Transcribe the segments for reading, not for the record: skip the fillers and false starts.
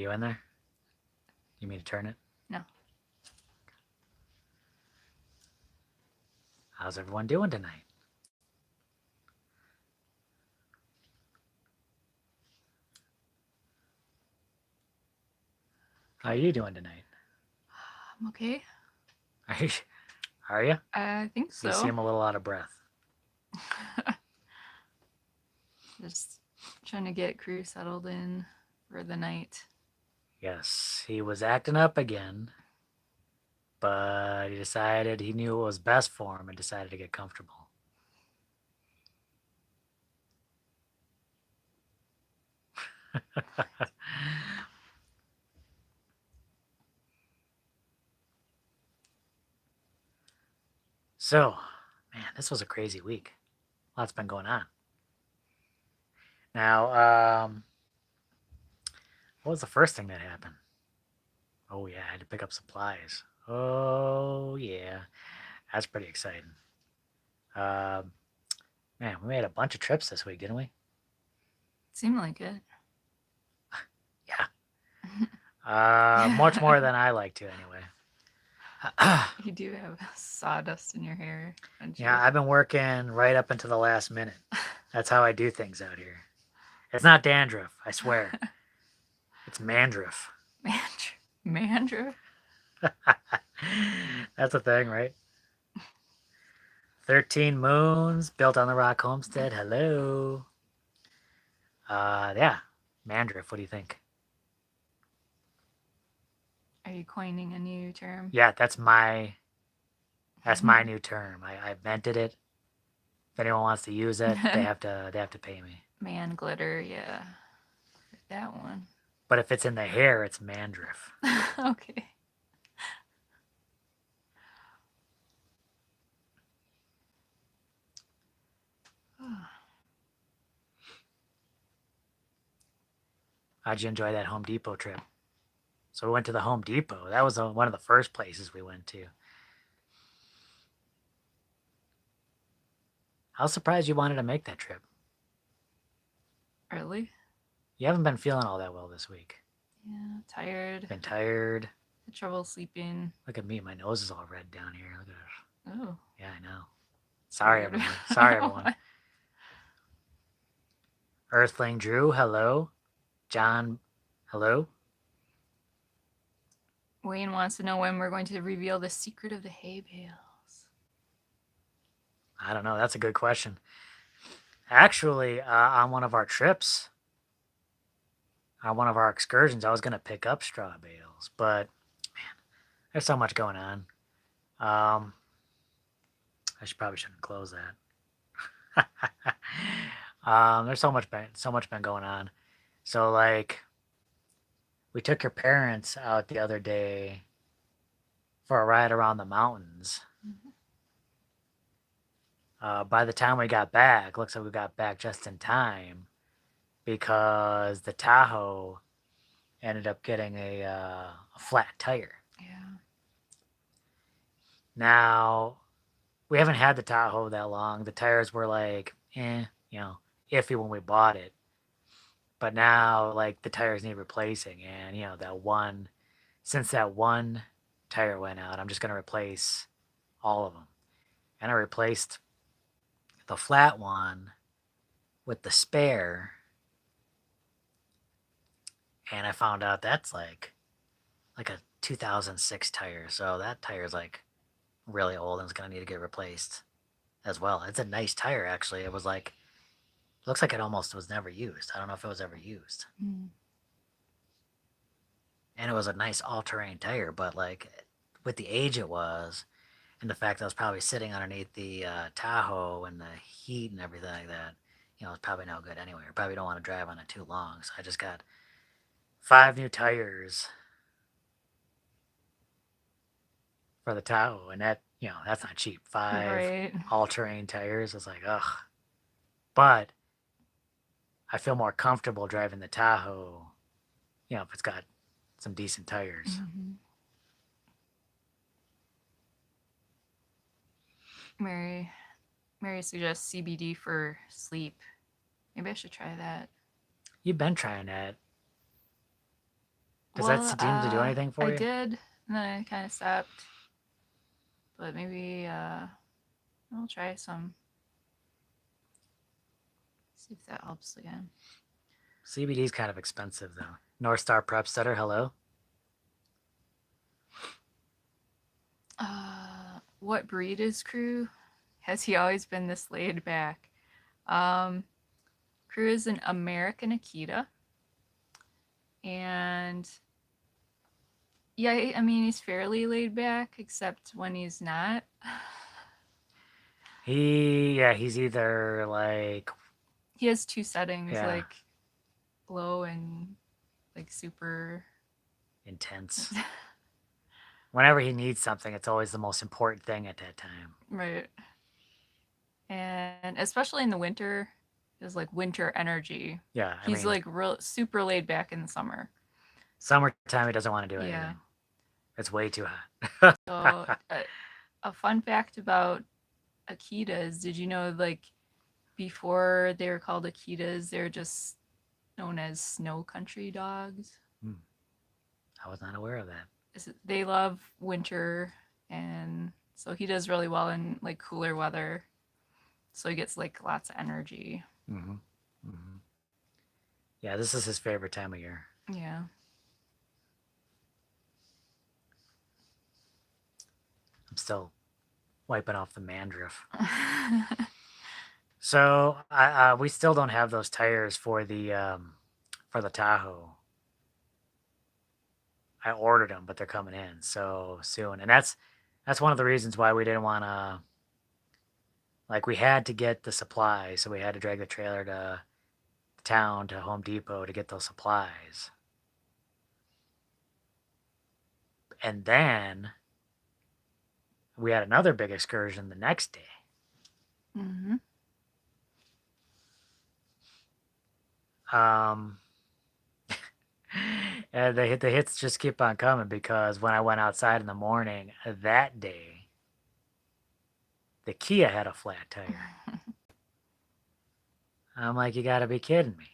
you in there? You mean to turn it? No. How's everyone doing tonight? How are you doing tonight? I'm okay. Are you? Are you? I think You so. seem a little out of breath. Just trying to get crew settled in for the night. Yes, he was acting up again, but he decided he knew what was best for him and decided to get comfortable. So, man, this was a crazy week. Lots been going on. Now, what was the first thing that happened? Oh yeah, I had to pick up supplies. Oh yeah, that's pretty exciting. Um, Man, we made a bunch of trips this week, didn't we? Seemed like it. Yeah. Much more than I like to, anyway. You do have sawdust in your hair, don't you? Yeah, I've been working right up until the last minute. That's how I do things out here. It's not dandruff, I swear. It's mandruff. Mandra? That's a thing, right? 13 moons, built on the rock homestead. Hello. Yeah, mandruff. What do you think? Are you coining a new term? Yeah, that's my new term. I invented it. If anyone wants to use it, they have to pay me. Man glitter, yeah. That one. But if it's in the hair, it's mandruff. Okay. How'd you enjoy that Home Depot trip? So we went to the Home Depot. That was one of the first places we went to. I was surprised you wanted to make that trip. Really? You haven't been feeling all that well this week. Yeah, tired. Been tired. Had trouble sleeping. Look at me. My nose is all red down here. Look at it. Oh. Yeah, I know. Sorry, everyone. Sorry, everyone. Earthling Drew, hello. John, hello. Wayne wants to know when we're going to reveal the secret of the hay bales. I don't know. That's a good question. Actually, on one of our trips, on one of our excursions, I was going to pick up straw bales, but man, there's so much going on. I probably shouldn't close that. There's so much been going on. So like, we took your parents out the other day for a ride around the mountains. By the time we got back, looks like we got back just in time because the Tahoe ended up getting a flat tire. Yeah. Now, we haven't had the Tahoe that long. The tires were like, iffy when we bought it. But now, like, the tires need replacing. And, since that one tire went out, I'm just going to replace all of them. And I replaced the flat one with the spare. And I found out that's like a 2006 tire. So that tire is like really old and it's going to need to get replaced as well. It's a nice tire, actually. It was like, looks like it almost was never used. I don't know if it was ever used. And it was a nice all-terrain tire, but like with the age it was and the fact that I was probably sitting underneath the Tahoe and the heat and everything like that, it's probably no good anyway. I probably don't want to drive on it too long. So I just got 5 new tires for the Tahoe, and that's not cheap. 5 Right. all-terrain tires. It's like, ugh. But I feel more comfortable driving the Tahoe, if it's got some decent tires. Mary suggests CBD for sleep. Maybe I should try that. You've been trying that. Does that Well, seem to do anything I for you? did, and then I kind of stopped. But maybe I'll try some. See if that helps again. CBD is kind of expensive though. North Star Prep Stutter, hello. What breed is Crew? Has he always been this laid back? Um, Crew is an American Akita, and yeah, I mean he's fairly laid back, except when he's not. He's either like, He has two settings, yeah, like low and like super. intense. Whenever he needs something, it's always the most important thing at that time. Right. And especially in the winter, is like winter energy. Yeah, I He's mean, like real super laid back in the summer. summertime he doesn't want to do Yeah. anything. It's way too hot. So a fun fact about Akitas, did you know like before they were called Akitas, they're just known as snow country dogs? I was not aware of that. They love winter, and so he does really well in like cooler weather. So he gets like lots of energy. Mm-hmm. Mm-hmm. Yeah, this is his favorite time of year. Yeah. I'm still wiping off the mandriff. So we still don't have those tires for the Tahoe. I ordered them, but they're coming in so soon, and that's one of the reasons why we didn't want to. Like we had to get the supplies, so we had to drag the trailer to town to Home Depot to get those supplies, and then we had another big excursion the next day. Mm-hmm. Um, and the hits just keep on coming because when I went outside in the morning that day, the Kia had a flat tire. I'm like, you got to be kidding me.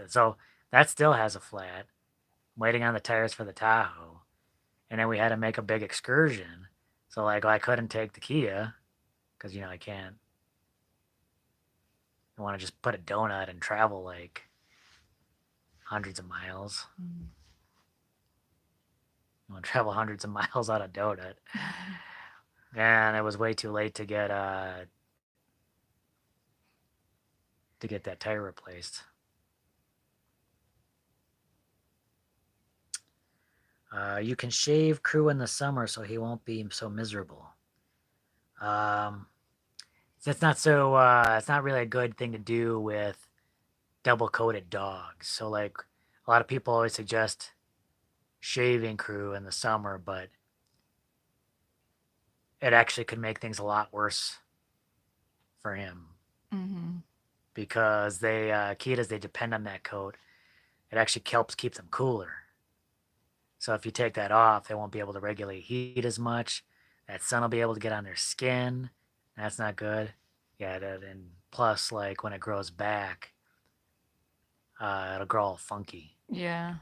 So that still has a flat. I'm waiting on the tires for the Tahoe, and then we had to make a big excursion. So like, I couldn't take the Kia because I can't. I want to just put a donut and travel like hundreds of miles. I want to travel hundreds of miles on a donut. And it was way too late to get that tire replaced. You can shave Crew in the summer so he won't be so miserable. Um, it's not so. It's not really a good thing to do with double coated dogs. So like a lot of people always suggest shaving Crew in the summer, but it actually could make things a lot worse for him Mm-hmm. because Akitas, they depend on that coat. It actually helps keep them cooler. So if you take that off, they won't be able to regulate heat as much. That sun will be able to get on their skin. That's not good. Yeah, and plus, like when it grows back, it'll grow all funky. Yeah.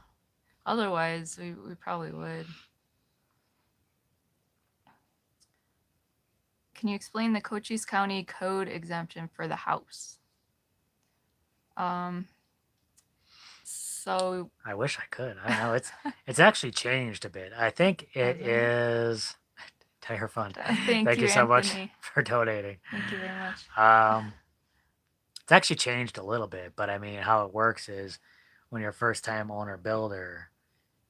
Otherwise, we probably would. Can you explain the Cochise County code exemption for the house? Um, so I wish I could. I don't know. It's actually changed a bit. I think it is Tire Fund. Thank Thank you, you so much Anthony. for donating. Thank you very much. It's actually changed a little bit, but I mean, how it works is when you're a first time owner builder,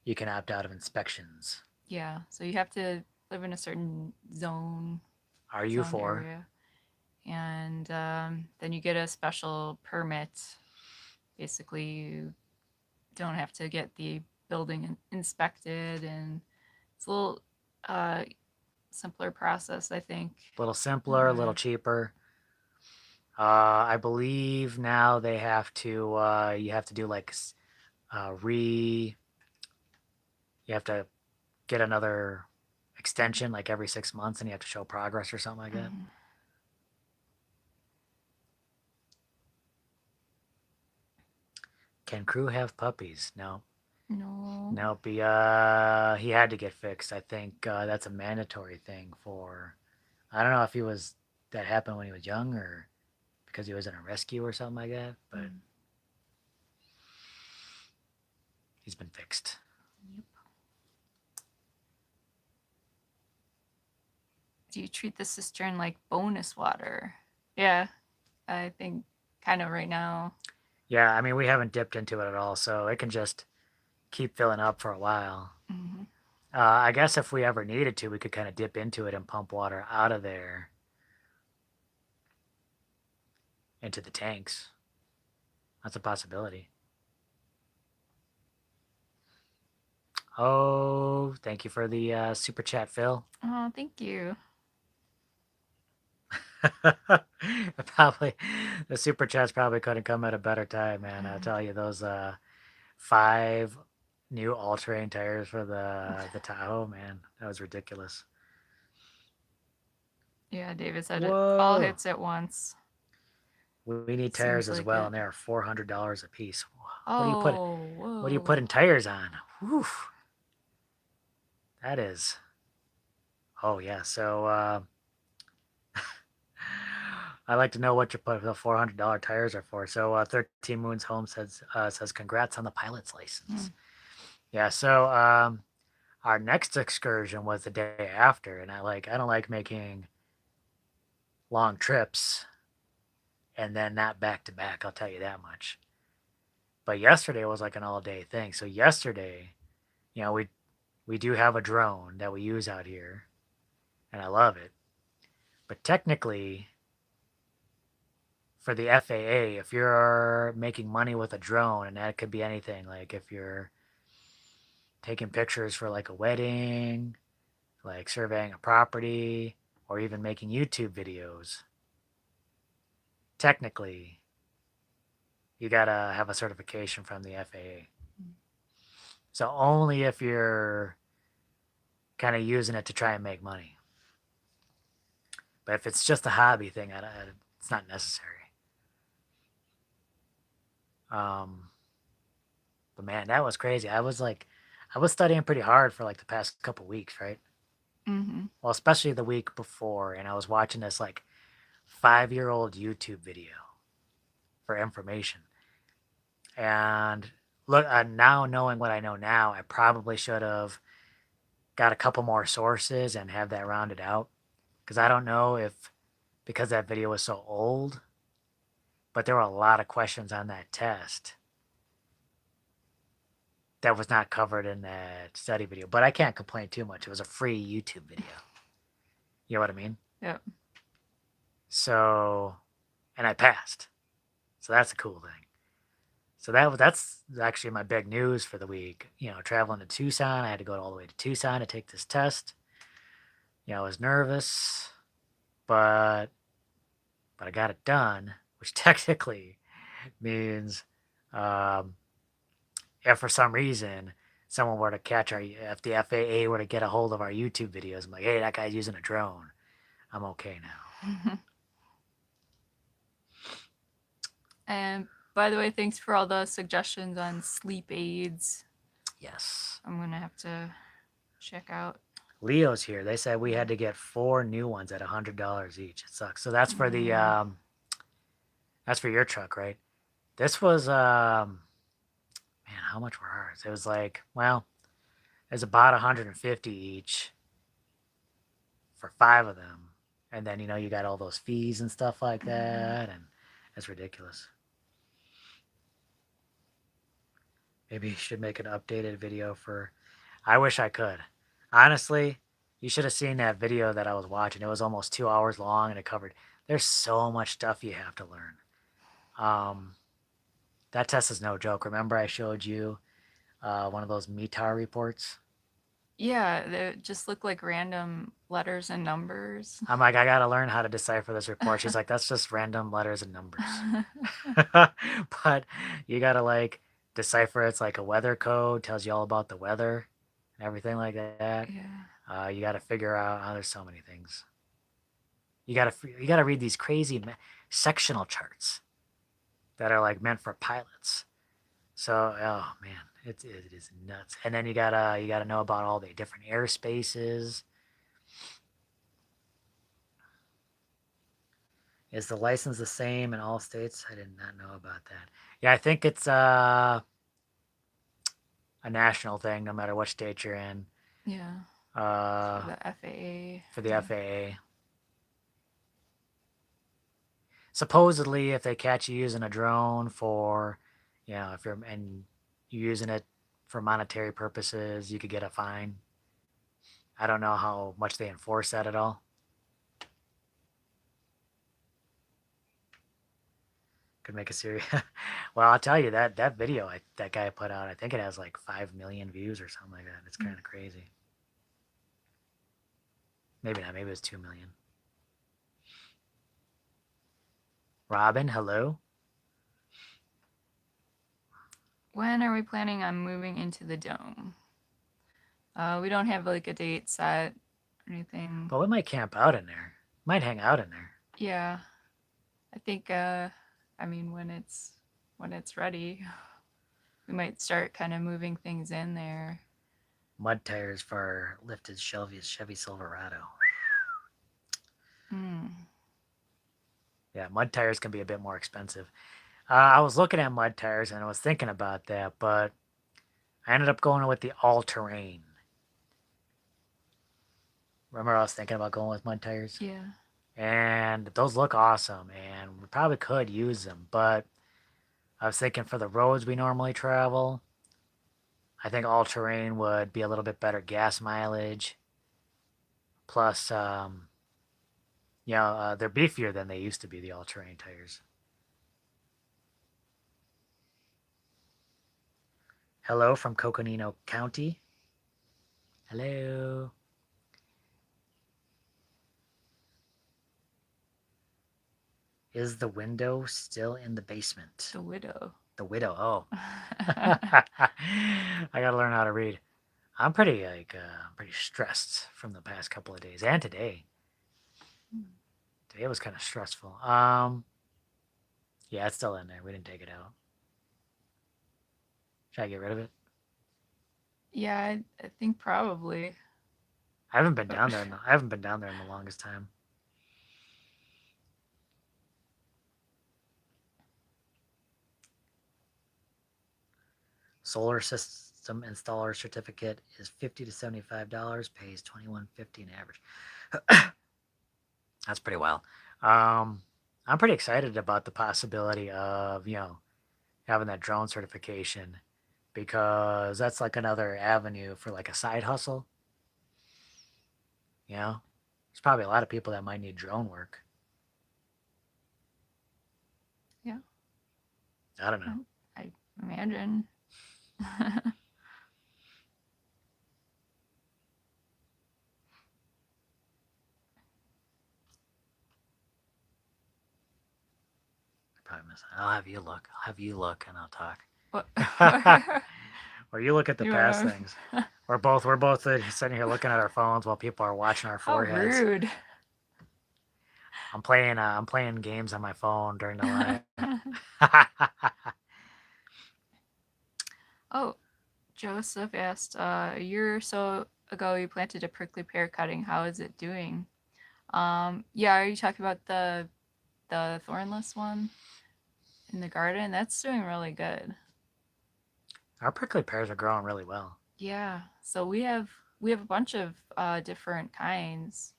you can opt out of inspections. Yeah, so you have to live in a certain zone RU4. area, and then you get a special permit. Basically, you don't have to get the building inspected, and it's a little simpler process, I think. A little simpler, a little cheaper. I believe now they have to you have to do like you have to get another extension like every 6 months, and you have to show progress or something like that. Mhm. Can crew have puppies? No. No. Nope. He had to get fixed. I think that's a mandatory thing for. I don't know if he was that happened when he was young or because he was in a rescue or something like that, but Mm. he's been fixed. Yep. Do you treat the cistern like bonus water? Yeah, I think kind of right now. Yeah, I mean we haven't dipped into it at all, so it can just keep filling up for a while. Mm-hmm. I guess if we ever needed to, we could kind of dip into it and pump water out of there into the tanks. That's a possibility. Oh, thank you for the super chat, Phil. Oh, thank you. Probably the super chats probably couldn't come at a better time, man. I'll tell you those 5 new all-terrain tires for the Tahoe, man. That was ridiculous. Yeah, David said it all Whoa. hits at once. We need tires Seems as like well, it. and they are $400 a piece. What do you put? Oh, What are you whoa. putting tires on? Whew. That is. Oh yeah. So I like to know what you put the $400 tires are for. So 13 Moons Home says congrats on the pilot's Hmm. license. Yeah. So our next excursion was the day after, and I don't like making long trips and then not back to back. I'll tell you that much. But yesterday was like an all day thing. So yesterday, we do have a drone that we use out here, and I love it. But technically, for the FAA, if you're making money with a drone, and that could be anything, like if you're taking pictures for like a wedding, like surveying a property, or even making YouTube videos, technically, you gotta have a certification from the FAA. So only if you're kind of using it to try and make money. But if it's just a hobby thing, it's not necessary. Um, but man, that was crazy. I was studying pretty hard for like the past couple weeks, right? Mm-hmm. Well, especially the week before, and I was watching this like 5-year-old YouTube video for information. And look, now knowing what I know now, I probably should have got a couple more sources and have that rounded out. Because I don't know if because that video was so old, but there were a lot of questions on that test that was not covered in that study video. But I can't complain too much. It was a free YouTube video. You know what I mean? Yep. So, and I passed. So that's a cool thing. So that's actually my big news for the week. Traveling to Tucson, I had to go all the way to Tucson to take this test. I was nervous, but I got it done, which technically means um, if for some reason someone were to if the FAA were to get a hold of our YouTube videos, I'm like, hey, that guy's using a drone. I'm okay now. And by the way, thanks for all the suggestions on sleep aids. Yes. I'm gonna have to check out. Leo's here. They said we had to get 4 new ones at $100 each. It sucks. So that's for the Mm. that's for your truck, right? This was man, how much were ours? It was like, well, it was about 150 each for 5 of them. And then you got all those fees and stuff like that, and it's ridiculous. Maybe you should make an updated video for. I wish I could. Honestly, you should have seen that video that I was watching. It was almost 2 hours long, and it covered. There's so much stuff you have to learn. Um, that test is no joke. Remember, I showed you one of those METAR reports. Yeah, they just look like random letters and numbers. I'm like, I gotta learn how to decipher this report. She's like, that's just random letters and numbers. But you gotta like decipher. It's like a weather code, tells you all about the weather and everything like that. Yeah. You gotta figure out. Oh, there's so many things. You gotta read these crazy sectional charts that are like meant for pilots. So, oh man, it is nuts. And then you gotta know about all the different airspaces. Is the license the same in all states? I did not know about that. Yeah, I think it's a national thing, no matter what state you're in. Yeah, for Uh, the FAA. for the Yeah. FAA. Supposedly, if they catch you using a drone for, if you're and you're using it for monetary purposes, you could get a fine. I don't know how much they enforce that at all. Could make a series. Well, I'll tell you that video that guy put out, I think it has like 5 million views or something like that. It's kind of crazy. Maybe not. Maybe it was 2 million. Robin, hello. When are we planning on moving into the dome? We don't have like a date set or anything. But we might camp out in there. Might hang out in there. Yeah, I think. I mean, when it's ready, we might start kind of moving things in there. Mud tires for lifted Chevy Silverado. Mm. Yeah, mud tires can be a bit more expensive. I was looking at mud tires and I was thinking about that, but I ended up going with the all terrain. Remember, I was thinking about going with mud tires? Yeah. And those look awesome, and we probably could use them, but I was thinking for the roads we normally travel, I think all terrain would be a little bit better gas mileage. Plus, they're beefier than they used to be, the all terrain tires. Hello from Coconino County. Hello. Is the window still in the basement? The widow. The widow. Oh. I gotta learn how to read. I'm pretty stressed from the past couple of days and today. Today was kind of stressful. Yeah, it's still in there. We didn't take it out. Should I get rid of it? Yeah, I think probably. I haven't been down there. I haven't been down there in the longest time. Solar system installer certificate is $50 to $75. Pays $21.50 an average. That's pretty well. I'm pretty excited about the possibility of having that drone certification because that's like another avenue for like a side hustle. You know, there's probably a lot of people that might need drone work. Yeah, I don't know. I imagine. Probably miss. I'll have you look. I'll have you look, and I'll talk. What? Or you look at the You past wanna- things. We're both sitting here looking at our phones while people are watching our How foreheads. rude. I'm playing games on my phone during the live. Oh, Joseph asked, a year or so ago you planted a prickly pear cutting. How is it doing? Yeah, are you talking about the thornless one in the garden? That's doing really good. Our prickly pears are growing really well. Yeah. So we have a bunch of different kinds,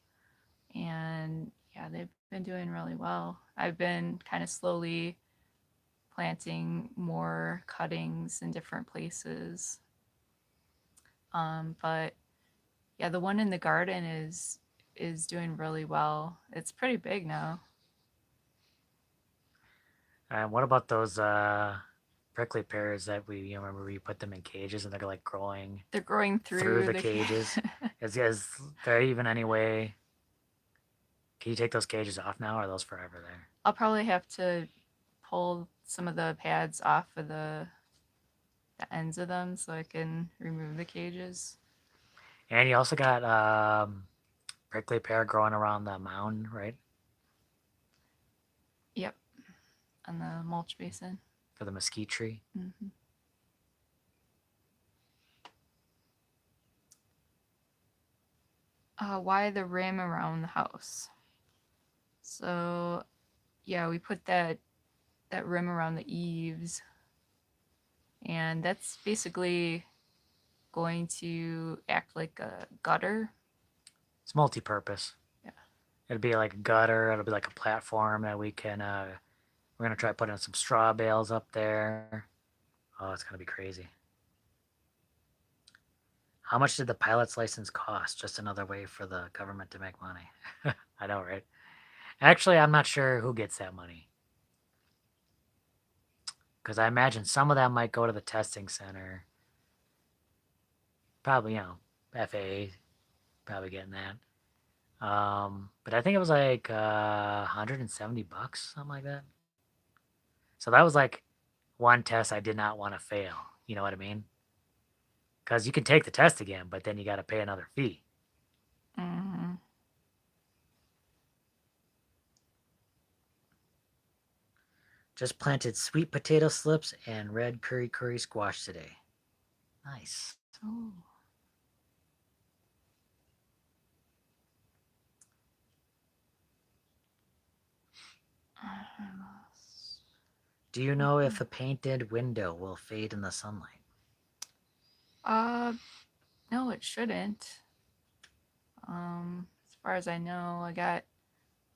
and yeah, they've been doing really well. I've been kind of slowly planting more cuttings in different places. But yeah, the one in the garden is doing really well. It's pretty big now. And what about those prickly pears that remember we put them in cages and they're like growing They're growing through through the the cages? Is there even any way? Can you take those cages off now, or are those forever there? I'll probably have to pull some of the pads off of the ends of them so I can remove the cages. And you also got prickly pear growing around the mound, right? Yep, on the mulch basin. For the mesquite tree. Hmm. Why the rim around the house? So yeah, we put that rim around the eaves, and that's basically going to act like a gutter. It's multi-purpose. Yeah. It'll be like a gutter. It'll be like a platform that we can. We're gonna try putting some straw bales up there. Oh, it's gonna be crazy. How much did the pilot's license cost? Just another way for the government to make money. I know, right? Actually, I'm not sure who gets that money because I imagine some of that might go to the testing center. Probably, FAA probably getting that. But I think it was like $170, something like that. So that was like one test I did not want to fail. You know what I mean? Because you can take the test again, but then you got to pay another fee. Mm-hmm. Just planted sweet potato slips and red curry squash today. Nice. Oh. Do you know if a painted window will fade in the sunlight? Uh, no, it shouldn't. As far as I know, I got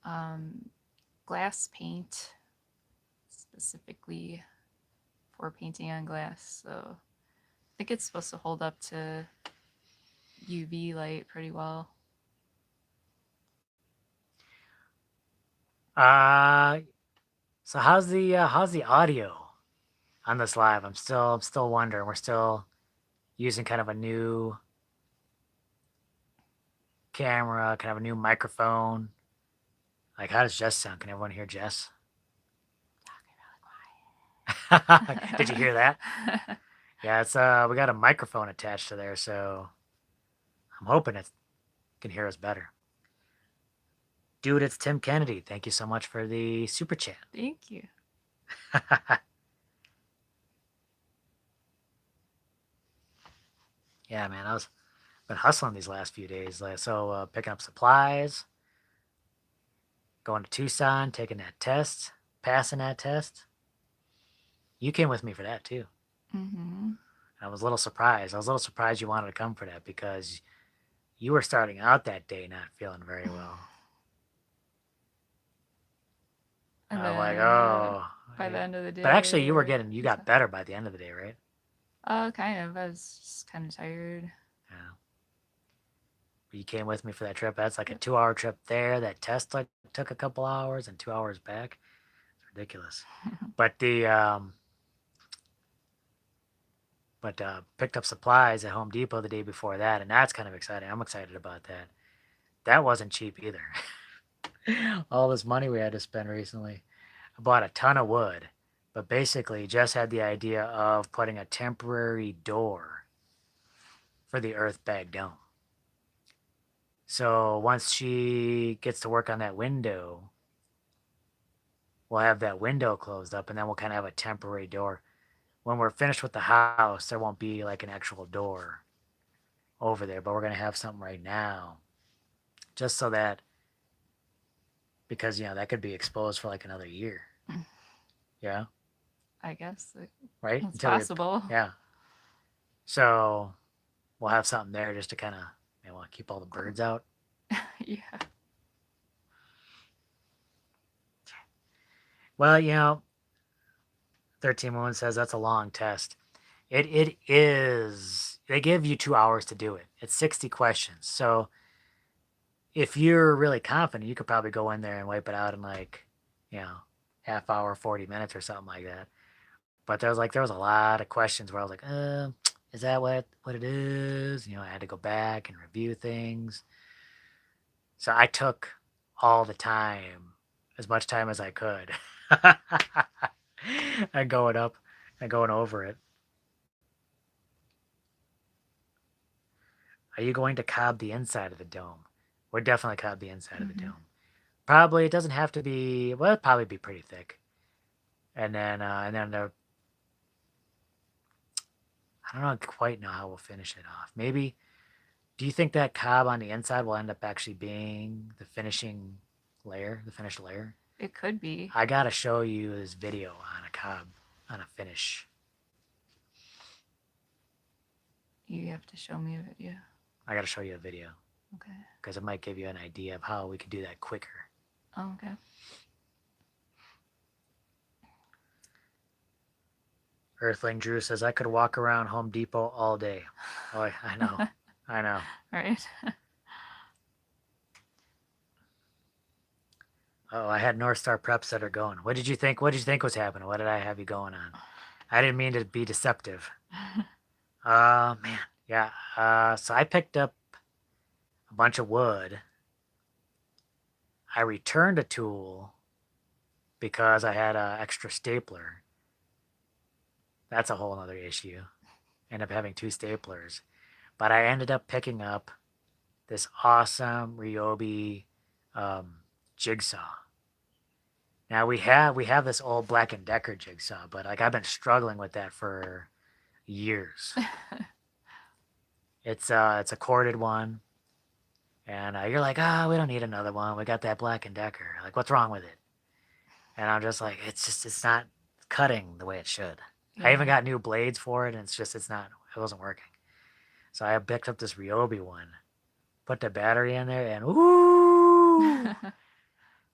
um, glass paint specifically for painting on glass. So I think it's supposed to hold up to UV light pretty well. Uh so how's the audio on this live? I'm still wondering. We're still using kind of a new camera, kind of a new microphone. Like how does Jess sound? Can everyone hear Jess? Did you hear that? Yeah, it's we got a microphone attached to there, so I'm hoping it can hear us better. Dude, it's Tim Kennedy. Thank you so much for the super chat. Thank you. Yeah, man, I was been hustling these last few days. So picking up supplies, going to Tucson, taking that test, passing that test. You came with me for that too. Mm-hmm. I was a little surprised. I was a little surprised you wanted to come for that because you were starting out that day not feeling very well. And I'm like, then oh. by the end of the But actually, day, you got better by the end of the day, right? kind of. I was just kind of tired. Yeah. But you came with me for that trip. That's like a 2 hour trip there. That test took a couple hours and 2 hours back. It's ridiculous. But picked up supplies at Home Depot the day before that, and that's kind of exciting. I'm excited about that. That wasn't cheap either. All this money we had to spend recently. I bought a ton of wood, but basically just had the idea of putting a temporary door for the earth bag dome. So once she gets to work on that window, we'll have that window closed up and then we'll kind of have a temporary door. When we're finished with the house, there won't be like an actual door over there, but we're going to have something right now just so that because that could be exposed for like another year. Yeah. I guess Right? it's Until we possible. yeah. So we'll have something there just to kind of want to keep all the birds out. Yeah. Well, 13-1 says that's a long test. It is. They give you 2 hours to do it. It's 60 questions. So if you're really confident, you could probably go in there and wipe it out in like, half hour, 40 minutes or something like that. But there was a lot of questions where I was like, is that what it is? I had to go back and review things. So I took all the time, as much time as I could, and going up and going over it. Are you going to cob the inside of the dome? We're definitely cob the inside of the Mm-hmm. dome. Probably it doesn't have to be. Well, it'd probably be pretty thick. And then I don't know quite know how we'll finish it off. Maybe. Do you think that cob on the inside will end up actually being the finishing layer, the finished layer? It could be. I gotta show you this video on a cob, on a finish. You have to show me a video. I gotta show you a video Okay. because it might give you an idea of how we could do that quicker. Oh, okay. Earthling Drew says I could walk around Home Depot all day. Oh, I know, I know. Right. Oh, I had North Star preps that are going. What did you think? What did you think was happening? What did I have you going on? I didn't mean to be deceptive. Man, yeah. So I picked up a bunch of wood. I returned a tool because I had an extra stapler. That's a whole other issue. End up having two staplers, but I ended up picking up this awesome Ryobi jigsaw. Now we have this old Black and Decker jigsaw, but like I've been struggling with that for years. It's a corded one, and you're like, we don't need another one. We got that Black and Decker. Like, what's wrong with it? And I'm just like, it's not cutting the way it should. Yeah. I even got new blades for it, and it wasn't working. So I picked up this Ryobi one, put the battery in there, and ooh,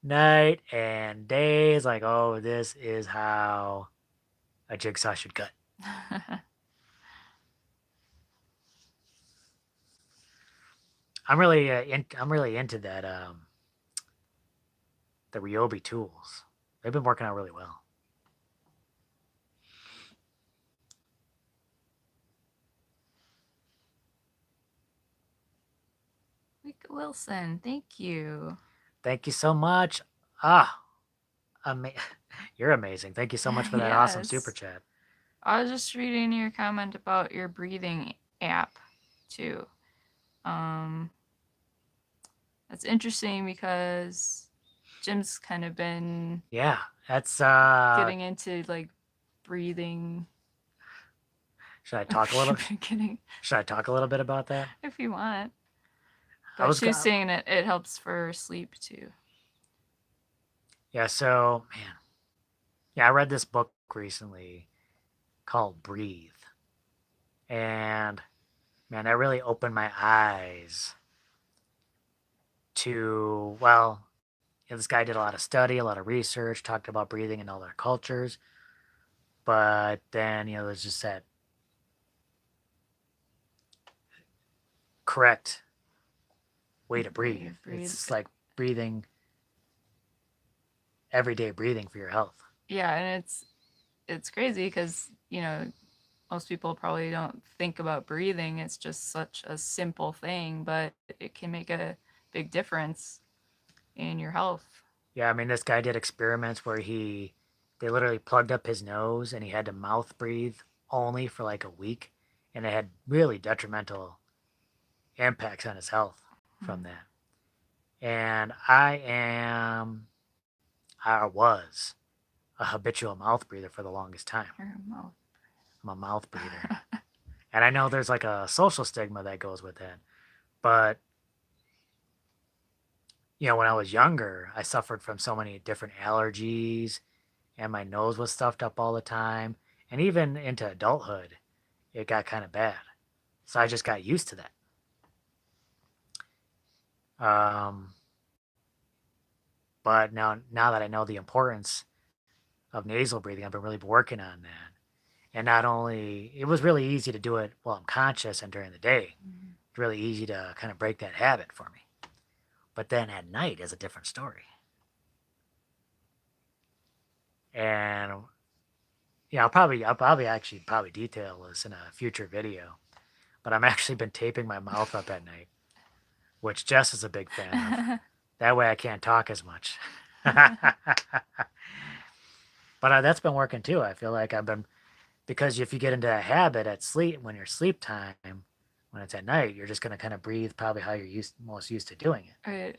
night and days, like, oh, this is how a jigsaw should cut. I'm really into that the Ryobi tools. They've been working out really well. Mika Wilson, thank you. Thank you so much. Ah, you're amazing. Thank you so much for that awesome super Yes. chat. I was just reading your comment about your breathing app too. That's interesting because Jim's kind of been Yeah, that's getting into like breathing. Should I talk a little? Beginning, Should I talk a little bit about that? if you want. I But was she was saying that it helps for sleep too. Yeah, so man. Yeah, I read this book recently called Breathe. And man, that really opened my eyes to, well, this guy did a lot of study, a lot of research, talked about breathing in all their cultures. But then, there's just that correct way to breathe. It's like breathing, everyday breathing for your health. Yeah, and it's crazy because, most people probably don't think about breathing. It's just such a simple thing, but it can make a big difference in your health. Yeah, I mean, this guy did experiments where they literally plugged up his nose and he had to mouth breathe only for like a week, and it had really detrimental impacts on his health from that. And I was a habitual mouth breather for the longest time. I'm a mouth breather. And I know there's like a social stigma that goes with that. But, when I was younger, I suffered from so many different allergies and my nose was stuffed up all the time. And even into adulthood, it got kind of bad. So I just got used to that. But now that I know the importance of nasal breathing, I've been really working on that. And not only, it was really easy to do it while I'm conscious and during the day. It's really easy to kind of break that habit for me. But then at night is a different story. And I'll probably detail this in a future video. But I'm actually been taping my mouth up at night, which Jess is a big fan of. That way I can't talk as much. But that's been working too. I feel like because if you get into a habit at sleep, when you're sleep time, when it's at night, you're just going to kind of breathe probably how you're most used to doing it. Right.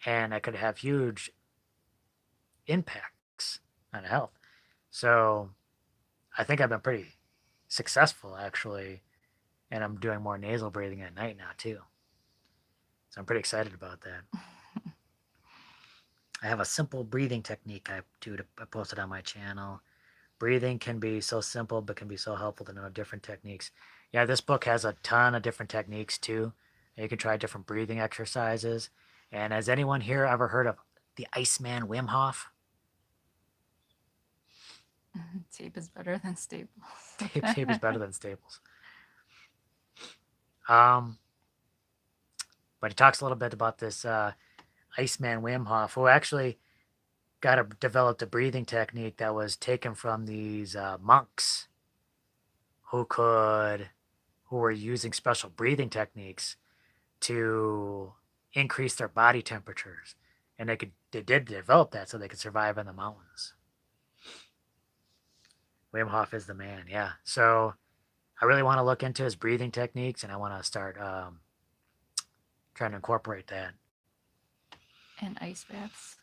And that could have huge impacts on health. So I think I've been pretty successful actually and I'm doing more nasal breathing at night now too. So I'm pretty excited about that. I have a simple breathing technique I posted on my channel. Breathing can be so simple, but can be so helpful to know different techniques. Yeah, this book has a ton of different techniques too. You can try different breathing exercises. And has anyone here ever heard of the Iceman Wim Hof? Tape is better than staples. Tape is better than staples. Um, but he talks a little bit about this Iceman Wim Hof, who actually developed a breathing technique that was taken from these monks who could who were using special breathing techniques to increase their body temperatures, and they did develop that so they could survive in the mountains. Wim Hof is the man, yeah. So I really want to look into his breathing techniques, and I want to start trying to incorporate that. And ice baths.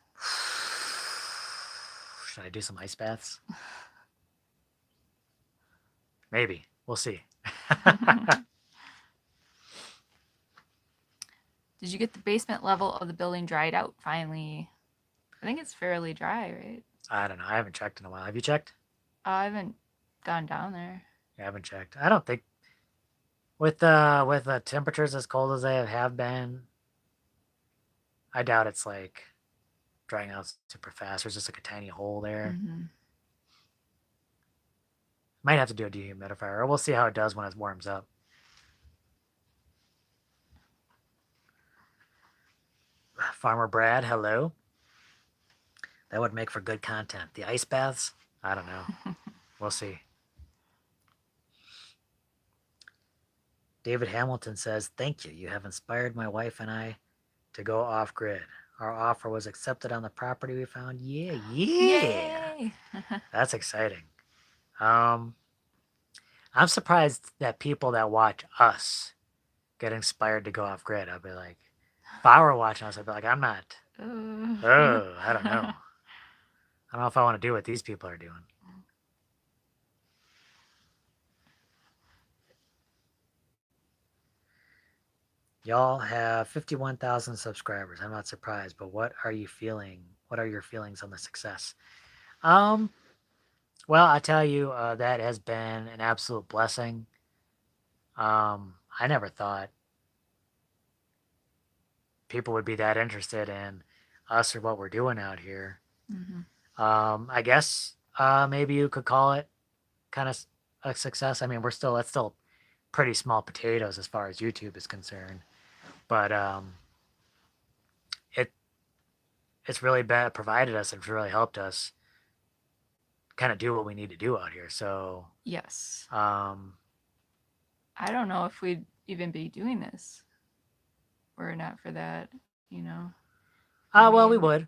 Should I do some ice baths? Maybe. We'll see. Did you get the basement level of the building dried out finally? I think it's fairly dry, right? I don't know. I haven't checked in a while. Have you checked? I haven't gone down there. I haven't checked. I don't think with the temperatures as cold as they have been, I doubt it's like drying out super fast. There's just like a tiny hole there. Mm-hmm. Might have to do a dehumidifier, or we'll see how it does when it warms up. Farmer Brad, hello. That would make for good content. The ice baths? I don't know. We'll see. David Hamilton says, "Thank you. You have inspired my wife and I to go off grid. Our offer was accepted on the property we found. Yeah. Yay! That's exciting. I'm surprised that people that watch us get inspired to go off grid. I'd be like, if I were watching us, I'd be like, I'm not. Oh, I don't know. I don't know if I want to do what these people are doing. Y'all have 51,000 subscribers. I'm not surprised, but what are you feeling? What are your feelings on the success? Well, I tell you, that has been an absolute blessing. I never thought people would be that interested in us or what we're doing out here. Mm-hmm. I guess maybe you could call it kind of a success. I mean, that's still pretty small potatoes as far as YouTube is concerned, but it it's really provided us. It's really helped us kind of do what we need to do out here. So Yes. um, I don't know if we'd even be doing this were it not for that, you know. well, we would,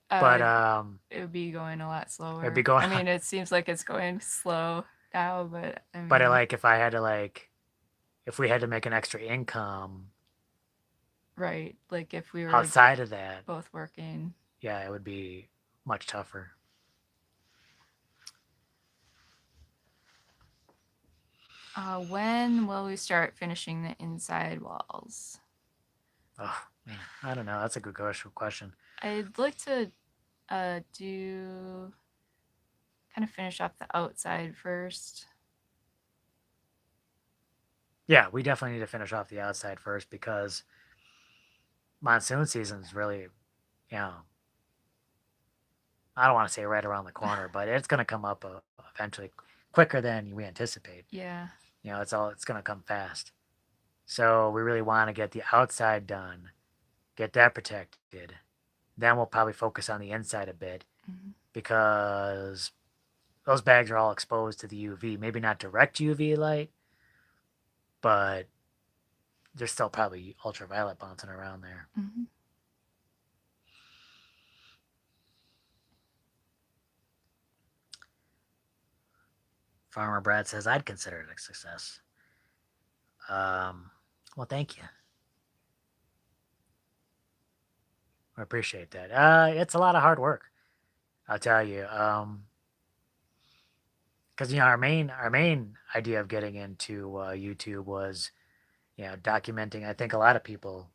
but It would be going a lot slower. it'd be going. I mean, it seems like it's going slow now, but I mean, but like if I had to if we had to make an extra income, right? Like if we were outside of that, both working, yeah, it would be much tougher. when will we start finishing the inside walls? Oh man, I don't know. That's a good question. I'd like to do kind of finish off the outside first. Yeah, we definitely need to finish off the outside first because monsoon season is really, you know, I don't want to say right around the corner, but it's going to come up eventually quicker than we anticipate. Yeah. You know, it's going to come fast. So we really want to get the outside done, get that protected. Then we'll probably focus on the inside a bit Mm-hmm. because those bags are all exposed to the UV. Maybe not direct UV light, but there's still probably ultraviolet bouncing around there. Mm-hmm. Farmer Brad says, I'd consider it a success. Well, thank you. I appreciate that. It's a lot of hard work, I'll tell you. because our main idea of getting into YouTube was documenting. I think a lot of people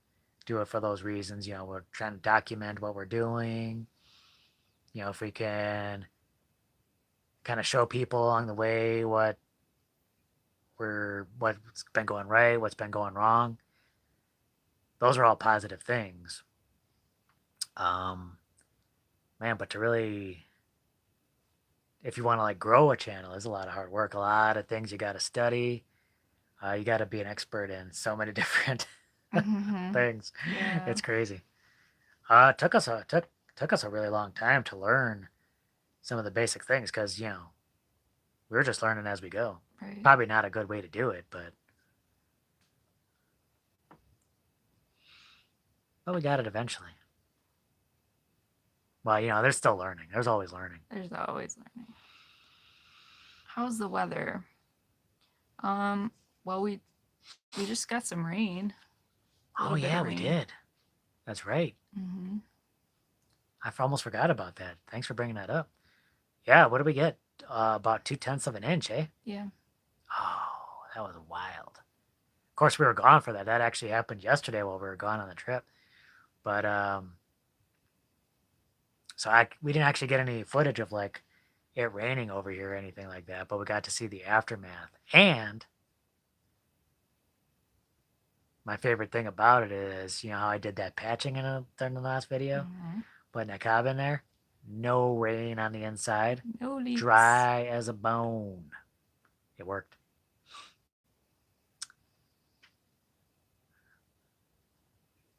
do it for those reasons. We're trying to document what we're doing. If we can kind of show people along the way what's been going right, what's been going wrong. Those are all positive things. Um, Man, but to really, if you want to like grow a channel, there's a lot of hard work, a lot of things you got to study. You got to be an expert in so many different Hmm. things. Yeah. It's crazy. Took us a really long time to learn some of the basic things because we were just learning as we go. Right. Probably not a good way to do it, but we got it eventually. Well, there's still learning. There's always learning. There's always learning. How's the weather? Um, well, we just got some rain, a Oh little bit of yeah, we rain. did. That's right. Hmm. I almost forgot about that. Thanks for bringing that up. Yeah, what did we get? About 2/10 of an inch, eh? Yeah. Oh, that was wild. Of course, we were gone for that. That actually happened yesterday while we were gone on the trip. But so we didn't actually get any footage of like it raining over here or anything like that. But we got to see the aftermath. And my favorite thing about it is, how I did that patching during the last video, Hmm. putting that cob in there. No rain on the inside, No leaks. dry as a bone. It worked.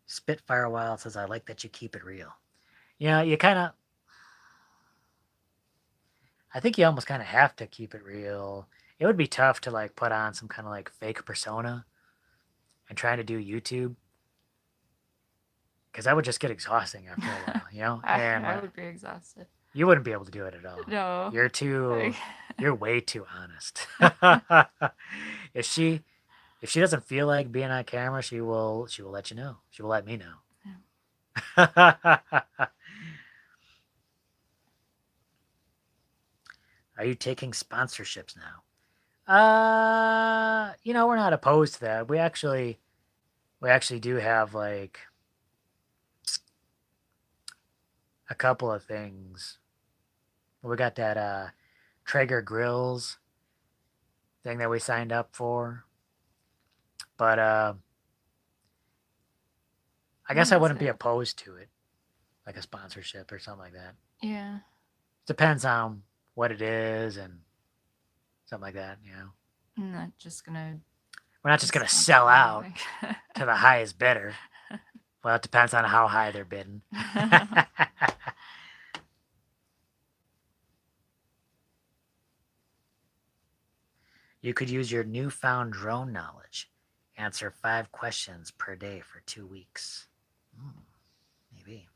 Spitfire Wild says, I like that you keep it real. You kind of, I think you almost kind of have to keep it real. It would be tough to like put on some kind of like fake persona and trying to do YouTube because that would just get exhausting after a while. And I would be exhausted. you wouldn't be able to do it at all. No. You're Like, too, you're way too honest. if she, if she doesn't feel like being on camera, she will let you know. She will let me know. Are you taking sponsorships now? We're not opposed to that. We actually do have like a couple of things. We got that Traeger grills thing that we signed up for. But I guess what I is wouldn't be it? opposed to it, like a sponsorship or something like that. Yeah. Depends on what it is and something like that. I'm not just gonna We're not be just gonna sell sponsored out anything. to the highest bidder. Well, it depends on how high they're bidding. You could use your newfound drone knowledge. Answer 5 questions per day for 2 weeks. Maybe.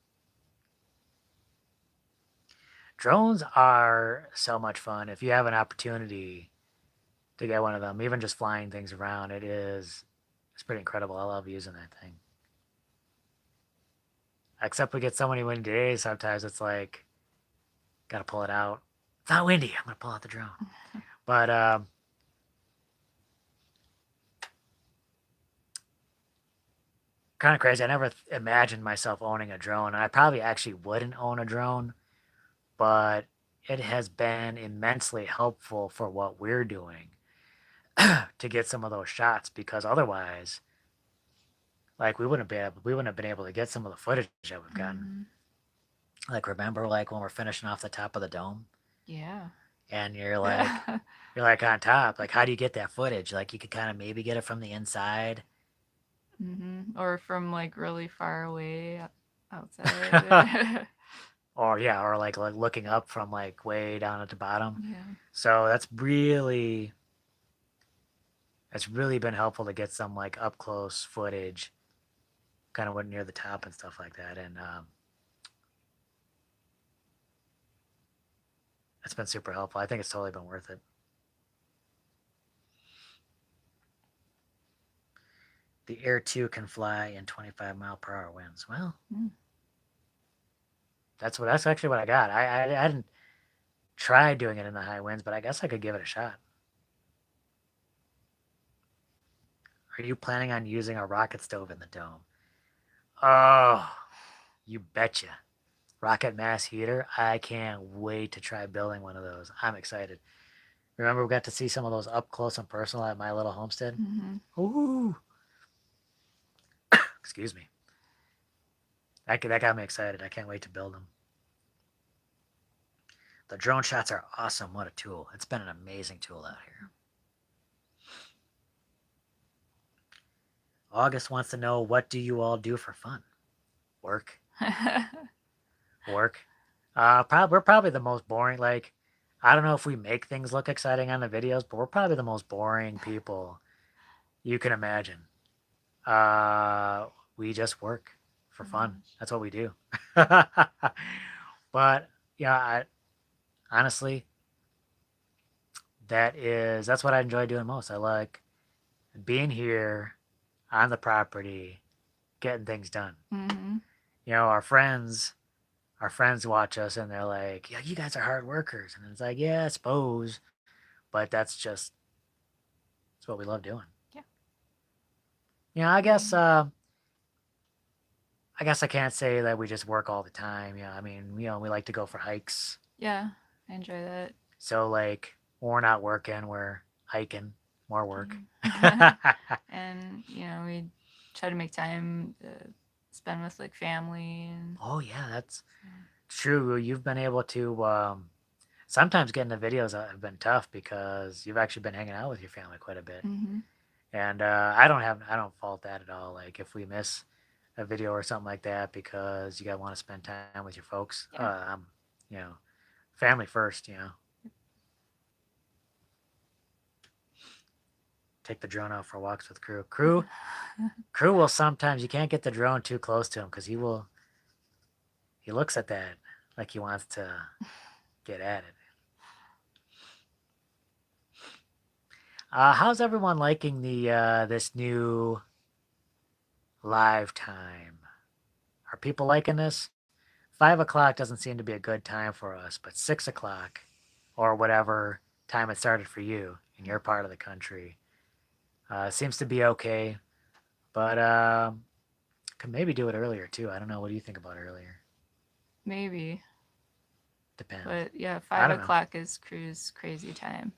Drones are so much fun. If you have an opportunity to get one of them, even just flying things around, it's pretty incredible. I love using that thing. Except we get so many windy days, sometimes it's like, gotta pull it out. It's not windy. I'm gonna pull out the drone. But kind of crazy. I never imagined myself owning a drone. And I probably actually wouldn't own a drone, but it has been immensely helpful for what we're doing to get some of those shots because otherwise, like we wouldn't have been able to get some of the footage that we've gotten. Hmm. Like remember like when we're finishing off the top of the dome Yeah. and Yeah. you're like on top. Like how do you get that footage? Like you could kind of maybe get it from the inside. Or from like really far away outside. or like looking up from like way down at the bottom. Yeah. So that's really been helpful to get some like up close footage, kind of when near the top and stuff like that. And it's been super helpful. I think it's totally been worth it. The Air 2 can fly in 25-mile-per-hour winds. Well, Mm. that's actually what I got. I didn't. tried doing it in the high winds, but I guess I could give it a shot. Are you planning on using a rocket stove in the dome? Oh, you betcha. Rocket mass heater. I can't wait to try building one of those. I'm excited. Remember, we got to see some of those up close and personal at my little homestead? Mm-hmm. Ooh, excuse me. That got me excited. I can't wait to build them. The drone shots are awesome. What a tool. It's been an amazing tool out here. August wants to know, what do you all do for fun? Work. Work. We're probably the most boring. Like, I don't know if we make things look exciting on the videos, but we're probably the most boring people you can imagine. We just work for fun. That's what we do. But yeah, honestly, that's what I enjoy doing most. I like being here on the property, getting things done. Mm-hmm. You know, our friends watch us and they're like, "Yeah, you guys are hard workers," and it's like, "Yeah, I suppose," but that's what we love doing. Yeah. You know, I guess I can't say that we just work all the time. Yeah, I mean, we like to go for hikes. Yeah, I enjoy that. So like, when we're not working, we're hiking. More work. And we try to make time to spend with like family and Oh yeah, that's true. You've been able to. Sometimes getting the videos have been tough because you've actually been hanging out with your family quite a bit, mm-hmm. and I don't fault that at all. Like if we miss a video or something like that because you gotta want to spend time with your folks. Yeah. You know, family first. You know, take the drone out for walks with crew. Crew will sometimes, you can't get the drone too close to him because he looks at that like he wants to get at it. How's everyone liking the this new live time? Are people liking this? 5 o'clock doesn't seem to be a good time for us, but 6 o'clock or whatever time it started for you in your part of the country seems to be okay. But could maybe do it earlier too. I don't know. What do you think about earlier? Maybe. Depends. But yeah, I 5 o'clock is Crew's crazy time.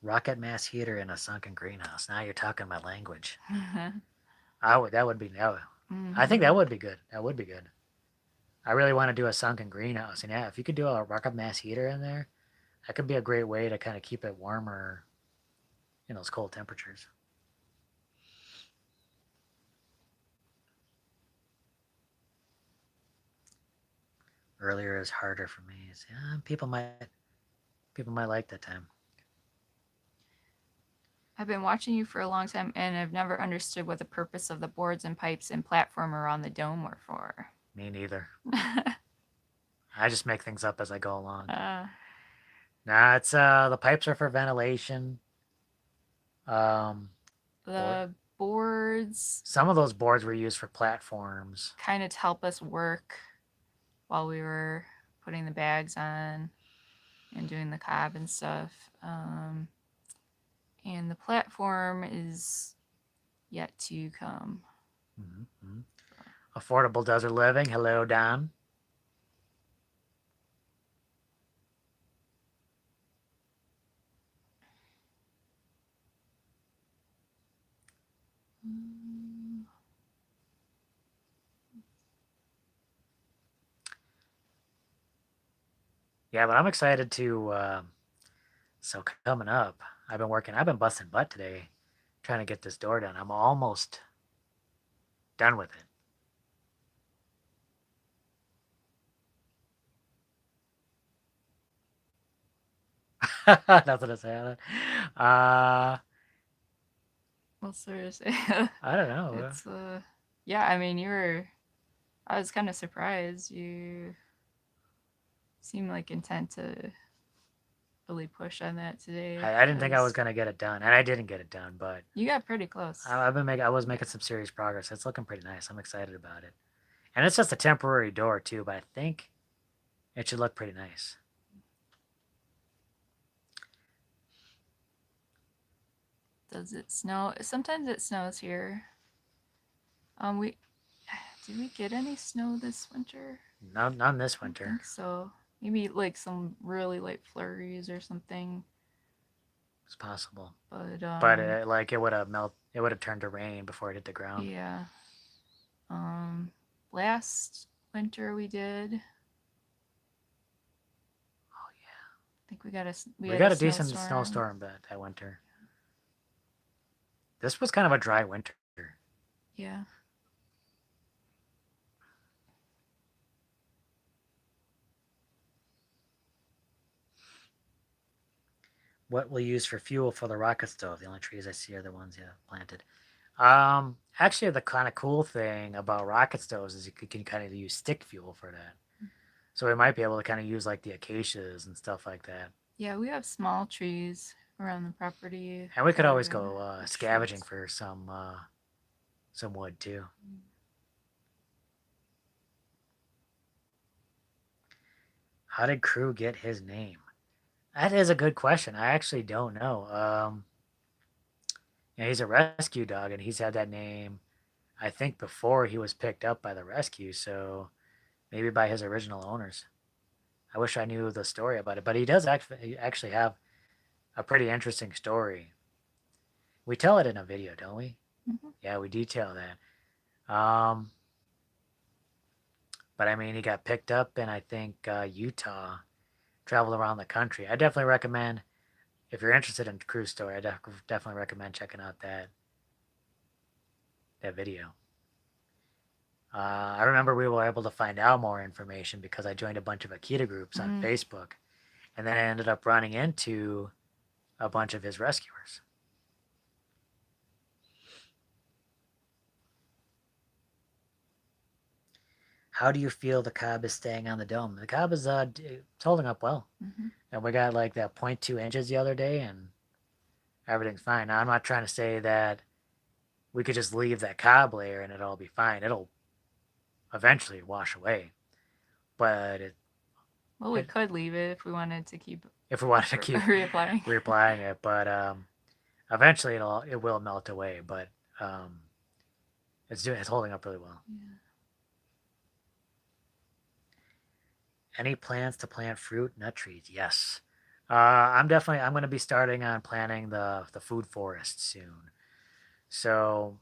Rocket mass heater in a sunken greenhouse. Now you're talking my language. mm-hmm. That would be. I think that would be good. That would be good. I really want to do a sunken greenhouse, and yeah, if you could do a rocket mass heater in there, that could be a great way to kind of keep it warmer in those cold temperatures. Earlier is harder for me. Yeah, people might like that time. I've been watching you for a long time, and I've never understood what the purpose of the boards and pipes and platform around the dome were for. Me neither. I just make things up as I go along. Nah, it's the pipes are for ventilation. The boards. Some of those boards were used for platforms. Kind of to help us work while we were putting the bags on and doing the cob and stuff. And the platform is yet to come. Mm-hmm. Affordable desert living. Hello, Don. Yeah, but I'm excited to. So coming up, I've been busting butt today, trying to get this door done. I'm almost done with it. Nothing to say on it. Well, seriously. I don't know. It's yeah. I mean, I was kind of surprised. You seem like intent to really push on that today. I didn't think I was gonna get it done, and I didn't get it done, but you got pretty close. I was making some serious progress. It's looking pretty nice. I'm excited about it, and it's just a temporary door too. But I think It should look pretty nice. Does it snow? Sometimes it snows here. We did we get any snow this winter? None this I don't winter. think so. Maybe like some really light flurries or something. It's possible, But but like it would have It would have turned to rain before it hit the ground. yeah. Um, Last winter we did. I Oh yeah, think we got we had a got a decent snowstorm. snowstorm that winter. This was kind of a dry winter. Yeah. What we'll use for fuel for the rocket stove? The only trees I see are the ones you planted. Actually, the kind of cool thing about rocket stoves is you can kind of use stick fuel for that. So we might be able to kind of use like the acacias and stuff like that. Yeah, we have small trees around the property And we could that are always in go good scavenging shape. for some wood too. How did Crew get his name? That is a good question. I actually don't know. Yeah, he's a rescue dog, and he's had that name, I think, before he was picked up by the rescue. So maybe by his original owners. I wish I knew the story about it, but he does actually have a pretty interesting story. We tell it in a video, don't we? Mm-hmm. Yeah, we detail that. But I mean, he got picked up in I think Utah, traveled around the country. I definitely recommend if you're interested in Crew's story. I definitely recommend checking out that video. I remember we were able to find out more information because I joined a bunch of Akita groups on Mm-hmm. Facebook, and then I ended up running into a bunch of his rescuers. How do you feel the cob is staying on the dome? The cob is it's holding up well, Mm-hmm. and we got like that 0.2 inches the other day, and everything's fine. Now I'm not trying to say that we could just leave that cob layer and it'll be fine. It'll eventually wash away, but Well, we could leave it if we wanted to keep if we wanted to keep reapplying. reapplying it, but eventually it will melt away. But um, it's holding up really well. Yeah. Any plans to plant fruit nut trees? Yes. I'm going to be starting on planting the food forest soon. So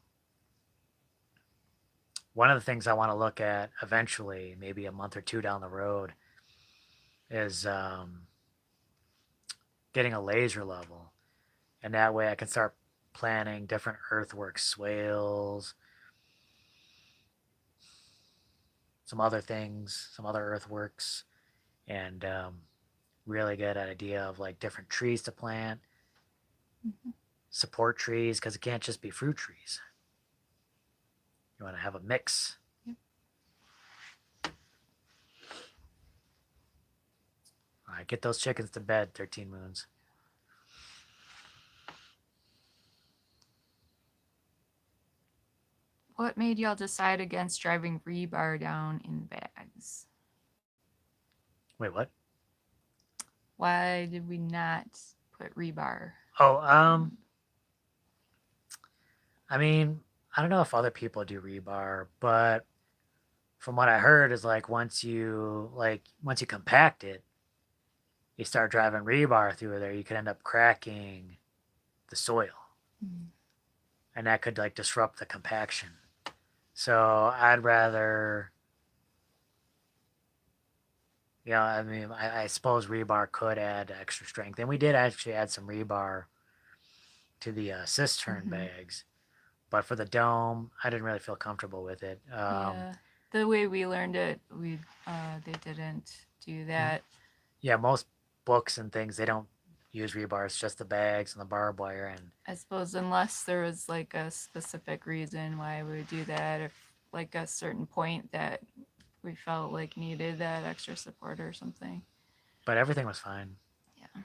one of the things I want to look at eventually, maybe a month or two down the road, is getting a laser level, and that way I can start planting different earthwork swales, some other things, some other earthworks, and really get an idea of like different trees to plant, Mm-hmm. support trees, because it can't just be fruit trees. You want to have a mix. Yep. All right, get those chickens to bed, 13 Moons. What made y'all decide against driving rebar down in bags? Wait, what? Why did we not put rebar? Oh, I mean, I don't know if other people do rebar, but from what I heard is like once you compact it, you start driving rebar through there, you could end up cracking the soil, Mm. and that could like disrupt the compaction. So I'd rather, I mean, I suppose rebar could add extra strength, and we did actually add some rebar to the cistern Mm-hmm. bags, but for the dome, I didn't really feel comfortable with it. Yeah, the way we learned it, we they didn't do that. Yeah, most books and things they don't use rebar. It's just the bags and the barbed wire, and I suppose unless there was like a specific reason why we would do that, if like a certain point that we felt like needed that extra support or something. but everything was fine. Yeah.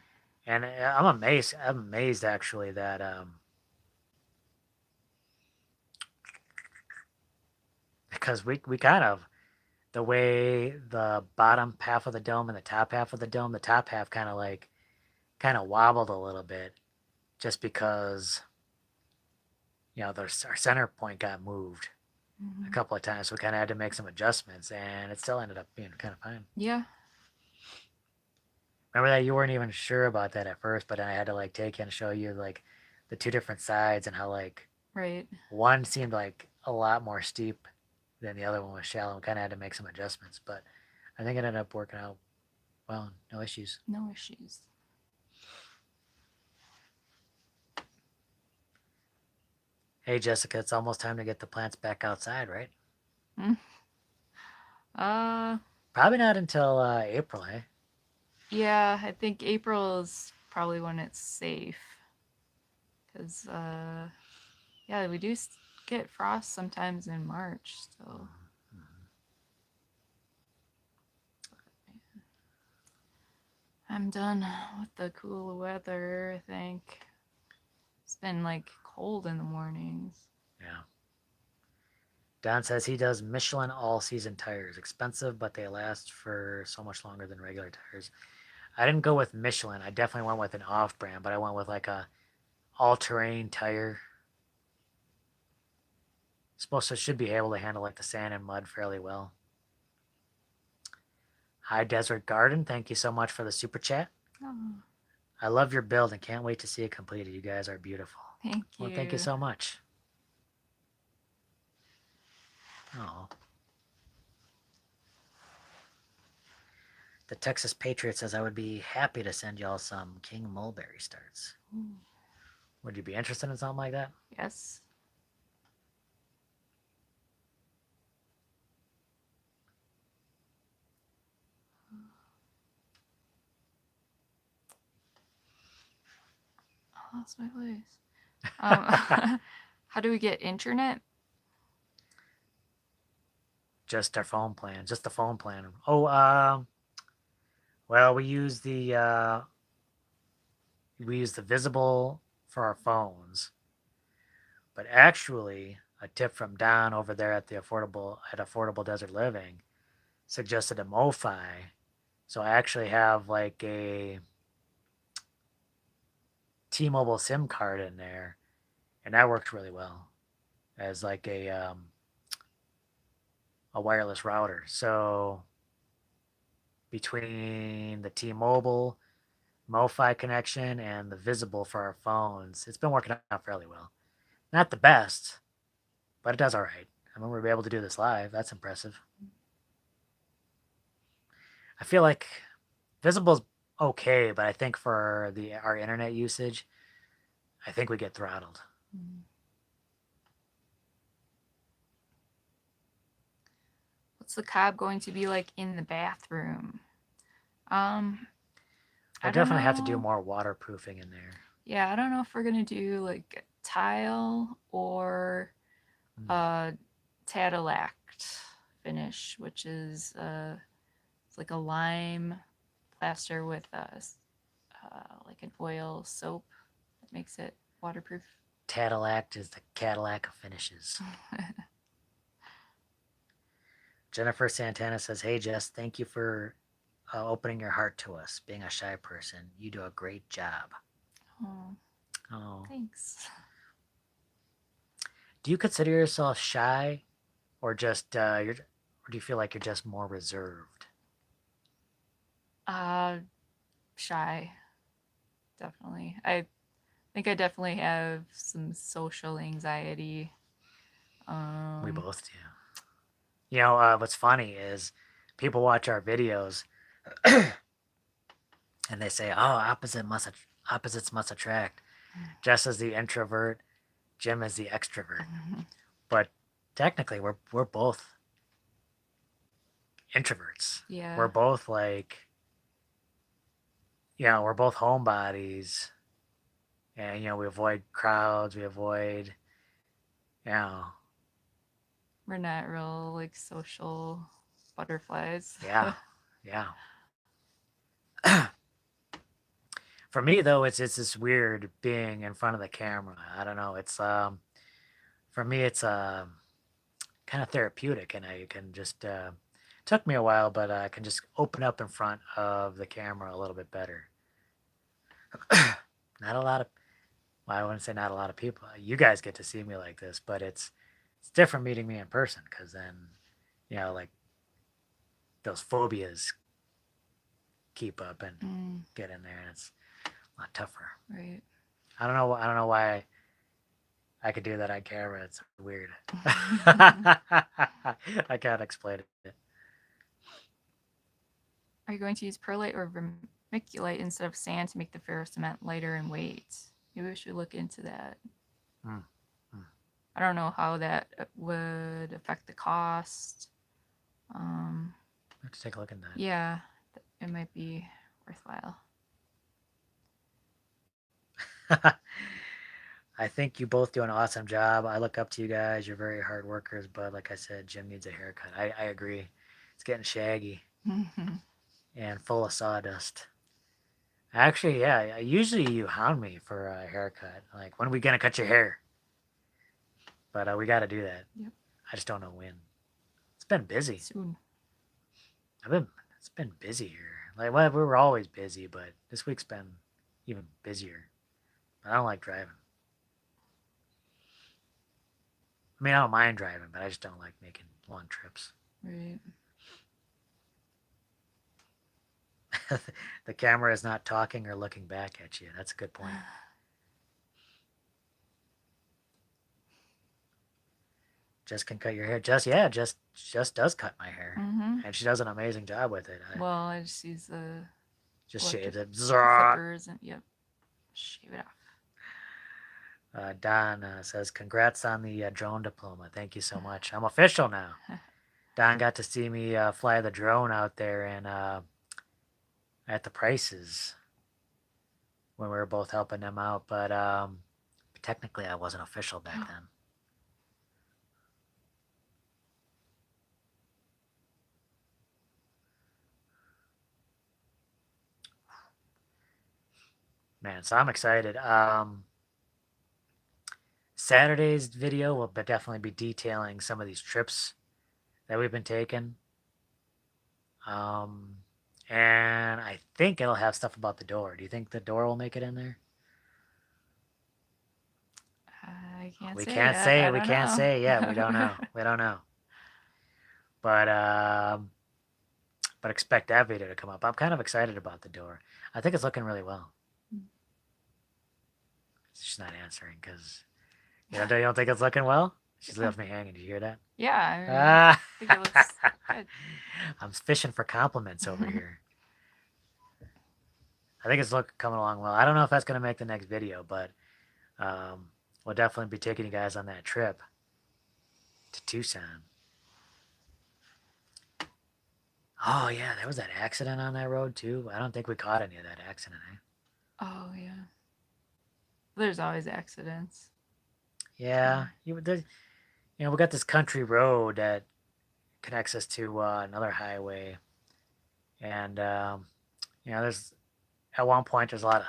And I'm amazed. I'm amazed actually that because we kind of the way the bottom half of the dome and the top half of the dome, the top half kind of wobbled a little bit just because our center point got moved a Hmm. couple of times. So we kind of had to make some adjustments, and it still ended up being kind of fine. Yeah. Remember that you weren't even sure about that at first, but I had to like take you and show you like the two different sides and how like Right. one seemed like a lot more steep than the other one was shallow. And kind of had to make some adjustments, but I think it ended up working out well. No issues. No issues. Hey Jessica, it's almost time to get the plants back outside, right? Mm. Uh, Probably not until April, eh? yeah, I think April is probably when it's safe. Because, yeah, we do get frost sometimes in March, so. Mm-hmm. I'm done with the cool weather, I think. It's been like cold in the mornings. Yeah. Don says he does Michelin all season tires. Expensive, but they last for so much longer than regular tires. I didn't go with Michelin. I definitely went with an off brand, but I went with like a all terrain tire. Supposed to should be able to handle like the sand and mud fairly well. Hi Desert Garden, thank you so much for the super chat. Oh, I love your build and can't wait to see it completed. You guys are beautiful. thank Well, thank you you. so much. Oh, the Texas Patriot says I would be happy to send y'all some King Mulberry starts. Ooh, Would you be interested in something like that? yes. I lost my place. How do we get internet? Just our phone plan, just the phone plan. Oh, well, we use the visible for our phones, but actually, a tip from Don over there at Affordable Desert Living suggested a MoFi. So I actually have like a T-Mobile SIM card in there, and that works really well as like a wireless router. So between the T-Mobile MoFi connection and the visible for our phones, it's been working out fairly well. Not the best, but it does all right. I mean, we're able to do this live. That's impressive. I feel like Visible's okay, but I think for the our internet usage, I think we get throttled. Mm. What's the cob going to be like in the bathroom? Um, I We'll don't definitely have to do know. more waterproofing in there. Yeah, I don't know if we're gonna do like tile or Mm. a Tadilact finish, which is it's like a lime plaster with like an oil soap that makes it waterproof. Tadillac is the Cadillac of finishes. Jennifer Santana says, "Hey Jess, thank you for opening your heart to us. Being a shy person, you do a great job." Oh, Oh, thanks. do you consider yourself shy, or just or do you feel like you're just more reserved? Uh, Shy, definitely. I think I definitely have some social anxiety. We Um, both do. What's funny is people watch our videos and they say, "Oh, opposites must attract." Jess is the introvert, Jim is the extrovert. But technically, we're both introverts. We're yeah, both like, we're both homebodies, and we avoid crowds. We avoid, you know, we're not real like social butterflies. yeah, yeah. For me though, it's this weird being in front of the camera. I don't know. It's for me, it's kind of therapeutic, and I can just Took me a while, but I can just open up in front of the camera a little bit better. Not a lot of, well, I wouldn't say not a lot of people. You guys get to see me like this, but it's different meeting me in person because then, like those phobias keep up and Mm, get in there, and it's a lot tougher. right. I don't know. I don't know why I could do that on camera. It's weird. I can't explain it. Are you going to use perlite or vermiculite instead of sand to make the ferrous cement lighter in weight? Maybe we should look into that. Mm, mm. I don't know how that would affect the cost. Let's take a look at Yeah, it might be worthwhile. that. I think you both do an awesome job. I look up to you guys. You're very hard workers, but like I said, Jim needs a haircut. I agree. It's getting shaggy and full of sawdust. Actually, yeah. Usually you hound me for a haircut. Like, when are we gonna cut your hair? But we got to do that. Yep. I just don't know when. It's been busy. Soon. It's been busy here. Like, well, we were always busy, but this week's been even busier. I don't like driving. I mean, I don't mind driving, but I just don't like making long trips. Right. The camera is not talking or looking back at you. That's a good point. Just can cut your hair. Just does cut my hair, and she does an amazing job with it. Well, I just use the Just shaves it. clippers and yep, shave it off. Don says, "Congrats on the drone diploma. Thank you so much. I'm official now." Don got to see me fly the drone out there and at the prices when we were both helping them out, but technically I wasn't official back then. Man, so I'm excited. Saturday's video will definitely be detailing some of these trips that we've been taking. Um, and I think it'll have stuff about the door. Do you think the door will make it in there? I can't We say can't yet. say. I We don't can't know. say. Yeah, we don't know. We don't know. But expect that video to come up. I'm kind of excited about the door. I think it's looking really well. She's not answering because you don't think it's looking well. She's left me hanging. Did you hear that? Yeah, I think it looks good. I'm fishing for compliments over here. I think it's coming along well. I don't know if that's going to make the next video, but we'll definitely be taking you guys on that trip to Tucson. Oh, yeah, there was that accident on that road, too. I don't think we caught any of that accident, eh? Oh yeah. There's always accidents. Yeah, we got this country road that connects us to another highway, and there's at one point there's a lot of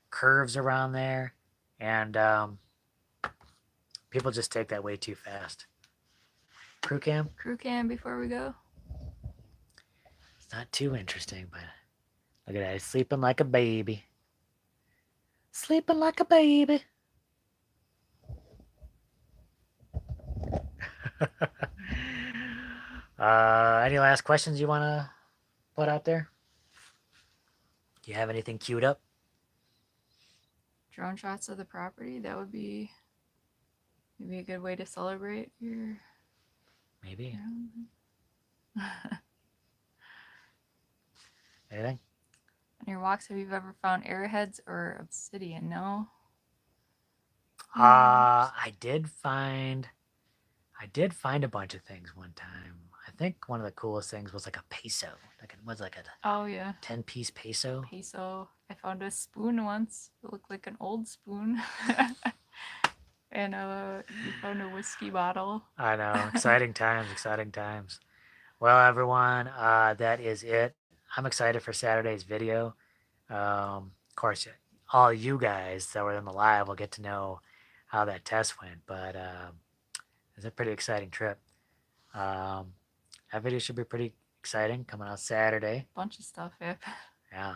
curves around there, and people just take that way too fast. Crew cam? Crew cam before we go. It's not too interesting, but look at that. He's sleeping like a baby. Sleeping like a baby. Any last questions you want to put out there? Do you have anything queued up? Drone shots of the property. That would be maybe a good way to celebrate your. Maybe. Anything? On your walks, have you ever found arrowheads or obsidian? No. I did find a bunch of things one time. I think one of the coolest things was like a peso. Like it was like a Oh yeah. 10-piece peso. Peso. I found a spoon once. It looked like an old spoon. And you found a whiskey bottle. I know. Exciting times, exciting times. Well, everyone, that is it. I'm excited for Saturday's video. Of course, all you guys that were in the live will get to know how that test went, but it's a pretty exciting trip. That video should be pretty exciting, coming out Saturday. Bunch of stuff. Yep. Yeah.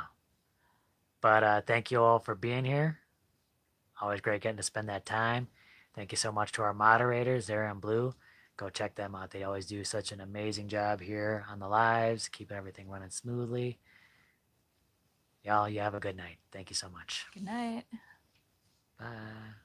But thank you all for being here. Always great getting to spend that time. Thank you so much to our moderators there in blue. Go check them out. They always do such an amazing job here on the lives, keeping everything running smoothly. Y'all, you have a good night. Thank you so much. Good night. Bye.